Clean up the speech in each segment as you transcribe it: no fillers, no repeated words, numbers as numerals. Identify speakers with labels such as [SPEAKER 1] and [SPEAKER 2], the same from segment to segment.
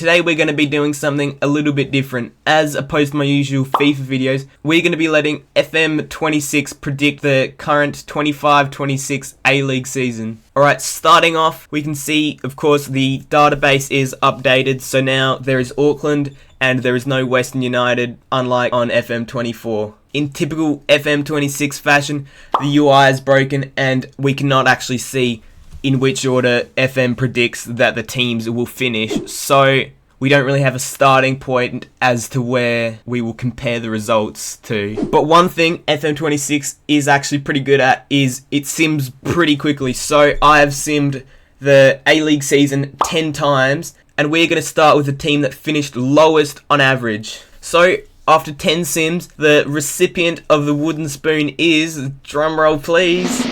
[SPEAKER 1] today we're going to be doing something a little bit different. As opposed to my usual FIFA videos, we're going to be letting FM26 predict the current 25-26 A-League season. Alright, starting off, we can see, of course, the database is updated, so now there is Auckland and there is no Western United, unlike on FM24. In typical FM26 fashion, the UI is broken and we cannot actually see in which order FM predicts that the teams will finish, so we don't really have a starting point as to where we will compare the results to. But one thing FM26 is actually pretty good at is it sims pretty quickly. So I have simmed the A-League season 10 times, and we're going to start with the team that finished lowest on average. So after 10 sims, the recipient of the wooden spoon is, drumroll please,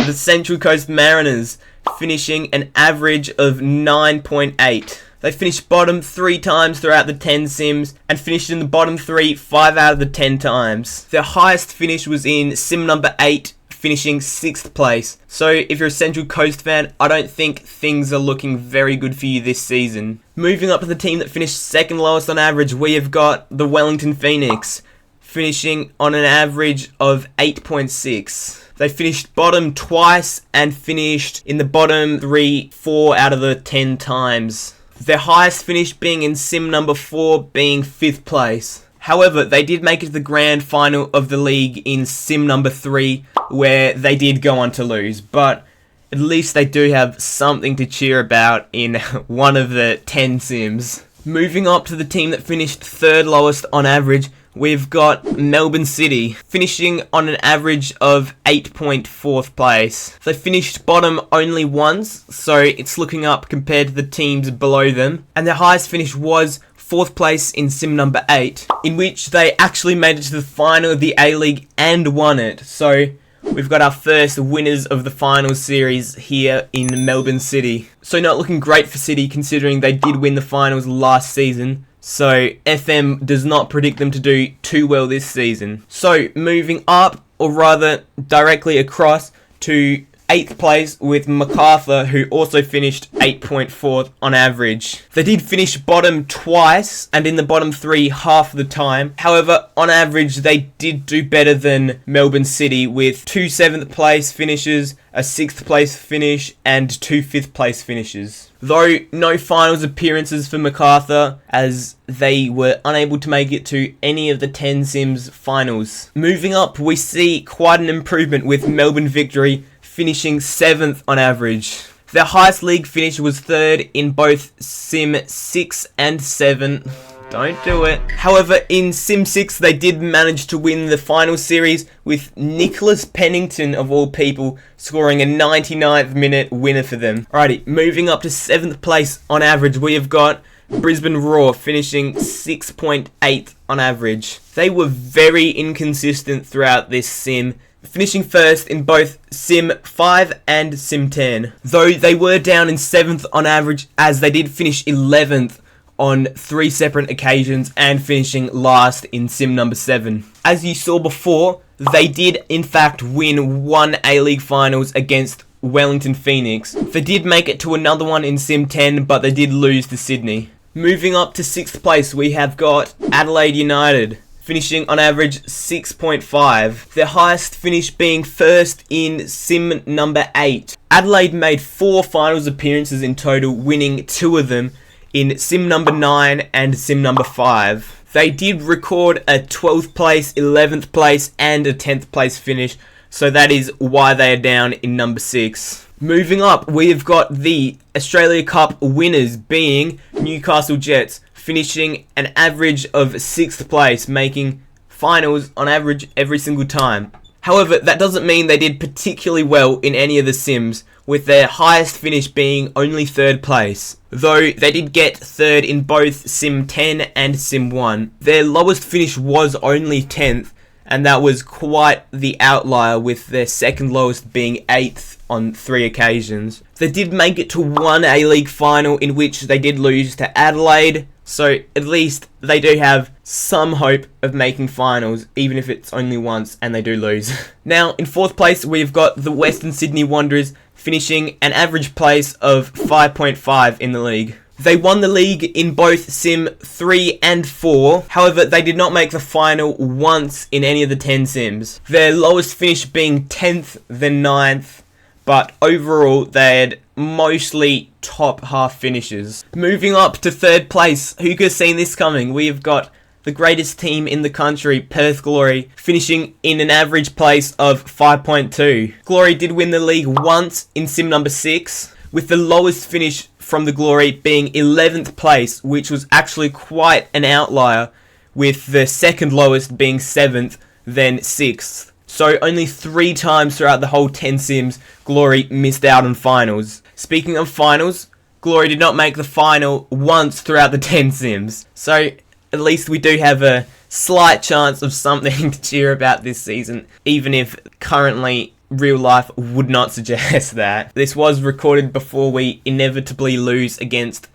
[SPEAKER 1] the Central Coast Mariners, finishing an average of 9.8. They finished bottom 3 times throughout the 10 sims and finished in the bottom 3 5 out of the 10 times. Their highest finish was in sim number 8, finishing 6th place. So if you're a Central Coast fan, I don't think things are looking very good for you this season. Moving up to the team that finished second lowest on average, we have got the Wellington Phoenix, finishing on an average of 8.6. They finished bottom twice and finished in the bottom 4 out of the 10 times. Their highest finish being in sim number 4, being 5th place. However, they did make it to the grand final of the league in sim number 3, where they did go on to lose, but at least they do have something to cheer about in one of the 10 sims. Moving up to the team that finished 3rd lowest on average, we've got Melbourne City, finishing on an average of 8.4th place. They finished bottom only once, so it's looking up compared to the teams below them. And their highest finish was 4th place in sim number 8, in which they actually made it to the final of the A-League and won it. So we've got our first winners of the final series here in Melbourne City. So not looking great for City considering they did win the finals last season. So FM does not predict them to do too well this season. So moving up, or rather directly across to 8th place with MacArthur, who also finished 8.4th on average. They did finish bottom twice and in the bottom 3 half the time. However, on average, they did do better than Melbourne City with 2 7th place finishes, a 6th place finish, and 2 5th place finishes. Though no finals appearances for MacArthur, as they were unable to make it to any of the 10 sims finals. Moving up, we see quite an improvement with Melbourne Victory, finishing 7th on average. Their highest league finish was 3rd in both sim 6 and 7. Don't do it. However, in sim 6 they did manage to win the final series with Nicholas Pennington, of all people, scoring a 99th minute winner for them. Alrighty, moving up to 7th place on average, we have got Brisbane Roar, finishing 6.8 on average. They were very inconsistent throughout this sim, finishing first in both sim 5 and sim 10. Though they were down in 7th on average, as they did finish 11th on 3 separate occasions and finishing last in sim number 7. As you saw before, they did in fact win 1 A-League finals against Wellington Phoenix. They did make it to another one in sim 10, but they did lose to Sydney. Moving up to 6th place, we have got Adelaide United, finishing on average 6.5. Their highest finish being 1st in sim number 8. Adelaide made 4 finals appearances in total, winning 2 of them in sim number 9 and sim number 5. They did record a 12th place, 11th place and a 10th place finish, so that is why they are down in number 6. Moving up, we have got the Australia Cup winners being Newcastle Jets, finishing an average of 6th place, making finals on average every single time. However, that doesn't mean they did particularly well in any of the sims, with their highest finish being only 3rd place. Though they did get 3rd in both sim 10 and sim 1. Their lowest finish was only 10th, and that was quite the outlier, with their second lowest being 8th on 3 occasions. They did make it to 1 A-League final, in which they did lose to Adelaide, so at least they do have some hope of making finals, even if it's only once and they do lose. Now, in 4th place, we've got the Western Sydney Wanderers, finishing an average place of 5.5 in the league. They won the league in both Sim 3 and 4, however they did not make the final once in any of the 10 Sims. Their lowest finish being 10th then 9th, but overall they had mostly top half finishes. Moving up to 3rd place, who could have seen this coming? We have got the greatest team in the country, Perth Glory, finishing in an average place of 5.2. Glory did win the league once in Sim number 6, with the lowest finish from the Glory being 11th place, which was actually quite an outlier, with the second lowest being 7th, then 6th. So only 3 times throughout the whole 10 Sims, Glory missed out on finals. Speaking of finals, Glory did not make the final once throughout the 10 Sims. So at least we do have a slight chance of something to cheer about this season, even if currently real life would not suggest that. This was recorded before we inevitably lose against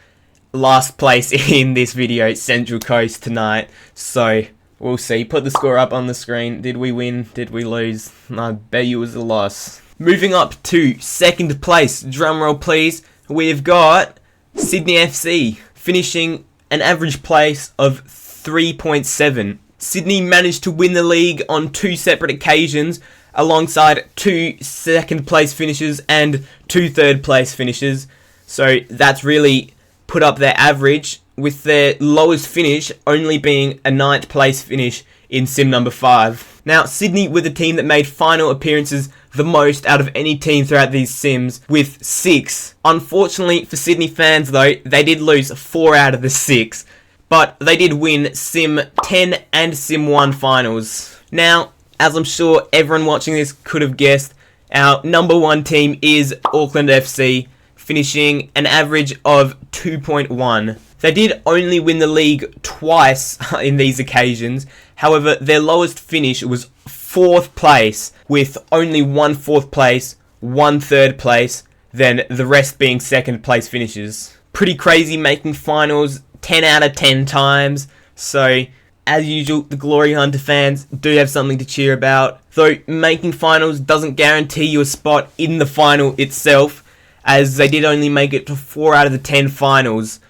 [SPEAKER 1] last place in this video, Central Coast, tonight. So we'll see. Put the score up on the screen. Did we win? Did we lose? I bet you it was a loss. Moving up to 2nd place, drumroll please, we've got Sydney FC, finishing an average place of 3.7. Sydney managed to win the league on 2 separate occasions, alongside 2 2nd place finishes and 2 3rd place finishes. So that's really put up their average, with their lowest finish only being a 9th place finish in Sim number 5. Now, Sydney were the team that made final appearances the most out of any team throughout these Sims, with 6. Unfortunately for Sydney fans though, they did lose 4 out of the 6, but they did win Sim 10 and Sim 1 finals. Now, as I'm sure everyone watching this could have guessed, our number 1 team is Auckland FC, finishing an average of 2.1. They did only win the league twice in these occasions, however their lowest finish was 4th place, with only 1 4th place, 1 3rd place, then the rest being 2nd place finishes. Pretty crazy making finals 10 out of 10 times, so as usual, the Glory Hunter fans do have something to cheer about, though making finals doesn't guarantee you a spot in the final itself, as they did only make it to 4 out of the 10 finals,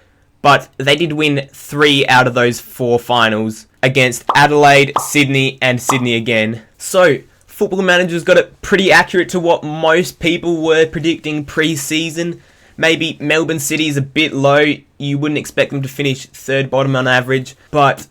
[SPEAKER 1] but they did win 3 out of those 4 finals against Adelaide, Sydney and Sydney again. So, Football Manager's got it pretty accurate to what most people were predicting pre-season. Maybe Melbourne City is a bit low, you wouldn't expect them to finish 3rd bottom on average, but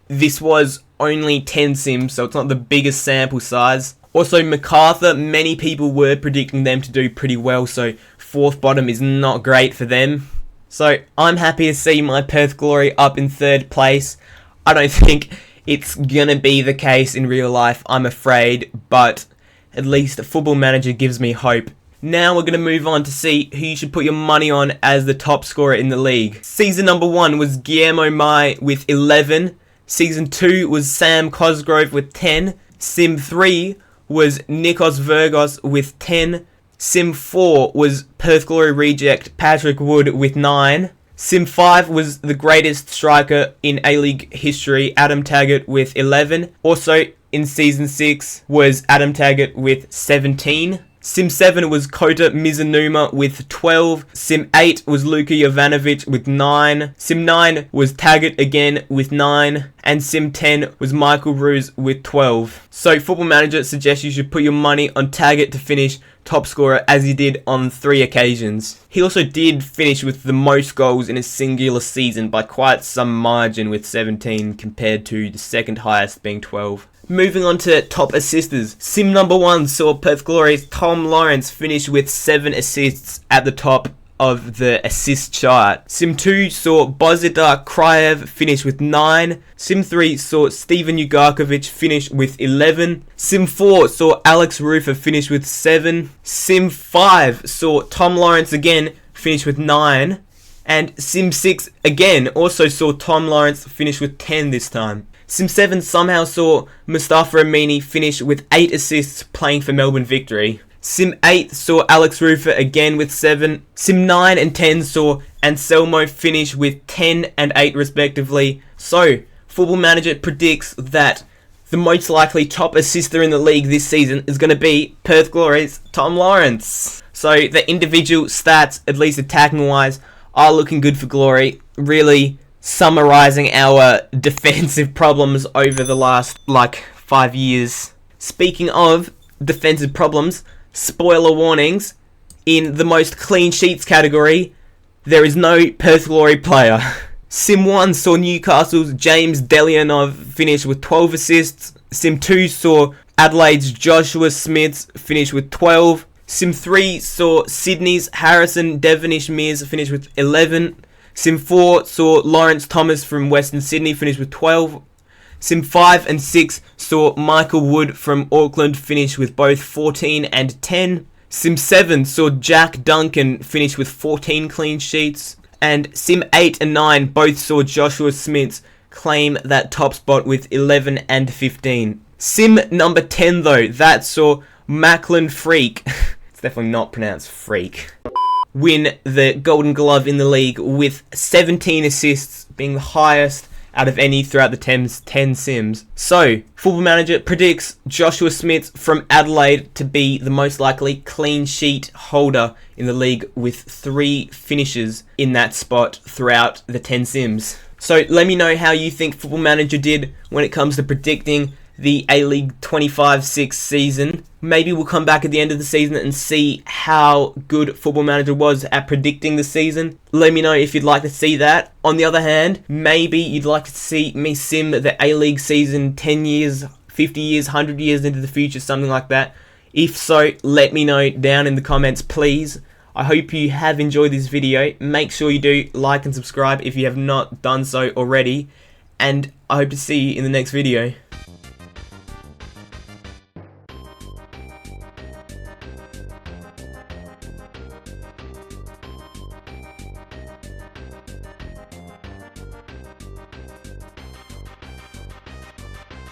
[SPEAKER 1] this was only 10 Sims, so it's not the biggest sample size. Also, MacArthur, many people were predicting them to do pretty well, so 4th bottom is not great for them. So, I'm happy to see my Perth Glory up in 3rd place. I don't think it's gonna be the case in real life, I'm afraid, but at least Football Manager gives me hope. Now we're going to move on to see who you should put your money on as the top scorer in the league. Season number 1 was Guillermo Mai with 11. Season 2 was Sam Cosgrove with 10. Sim 3 was Nikos Virgos with 10. Sim 4 was Perth Glory reject Patrick Wood with 9. Sim 5 was the greatest striker in A-League history, Adam Taggart with 11. Also in Season 6 was Adam Taggart with 17. Sim 7 was Kota Mizunuma with 12. Sim 8 was Luka Jovanovic with 9. Sim 9 was Taggart again with 9. And Sim 10 was Michael Ruse with 12. So Football Manager suggests you should put your money on Taggart to finish top scorer, as he did on 3 occasions. He also did finish with the most goals in a singular season by quite some margin with 17 compared to the second highest being 12. Moving on to top assisters. Sim number 1 saw Perth Glory's Tom Lawrence finish with 7 assists at the top of the assist chart. Sim 2 saw Bozidar Kraev finish with 9. Sim 3 saw Steven Ugarkovic finish with 11. Sim 4 saw Alex Rufer finish with 7. Sim 5 saw Tom Lawrence again finish with 9. And Sim 6 again also saw Tom Lawrence finish with 10 this time. Sim 7 somehow saw Mustafa Amini finish with 8 assists playing for Melbourne Victory. Sim 8 saw Alex Rufer again with 7. Sim 9 and 10 saw Anselmo finish with 10 and 8 respectively. So, Football Manager predicts that the most likely top assister in the league this season is going to be Perth Glory's Tom Lawrence. So, the individual stats, at least attacking wise, are looking good for glory. Really summarizing our defensive problems over the last 5 years. Speaking of defensive problems, spoiler warnings, in the most clean sheets category, there is no Perth Glory player. Sim 1 saw Newcastle's James Delianov finish with 12 assists. Sim 2 saw Adelaide's Joshua Smith finish with 12. Sim 3 saw Sydney's Harrison Devonish Mears finish with 11. Sim 4 saw Lawrence Thomas from Western Sydney finish with 12. Sim 5 and 6 saw Michael Wood from Auckland finish with both 14 and 10. Sim 7 saw Jack Duncan finish with 14 clean sheets. And Sim 8 and 9 both saw Joshua Smith claim that top spot with 11 and 15. Sim number 10 though, that saw Macklin Freak, it's definitely not pronounced freak, win the Golden Glove in the league with 17 assists, being the highest out of any throughout the 10 Sims. So, Football Manager predicts Joshua Smith from Adelaide to be the most likely clean sheet holder in the league with 3 finishes in that spot throughout the 10 Sims. So, let me know how you think Football Manager did when it comes to predicting the A-League 25-6 season. Maybe we'll come back at the end of the season and see how good Football Manager was at predicting the season. Let me know if you'd like to see that. On the other hand, maybe you'd like to see me sim the A-League season 10 years, 50 years, 100 years into the future, something like that. If so, let me know down in the comments, please. I hope you have enjoyed this video. Make sure you do like and subscribe if you have not done so already. And I hope to see you in the next video.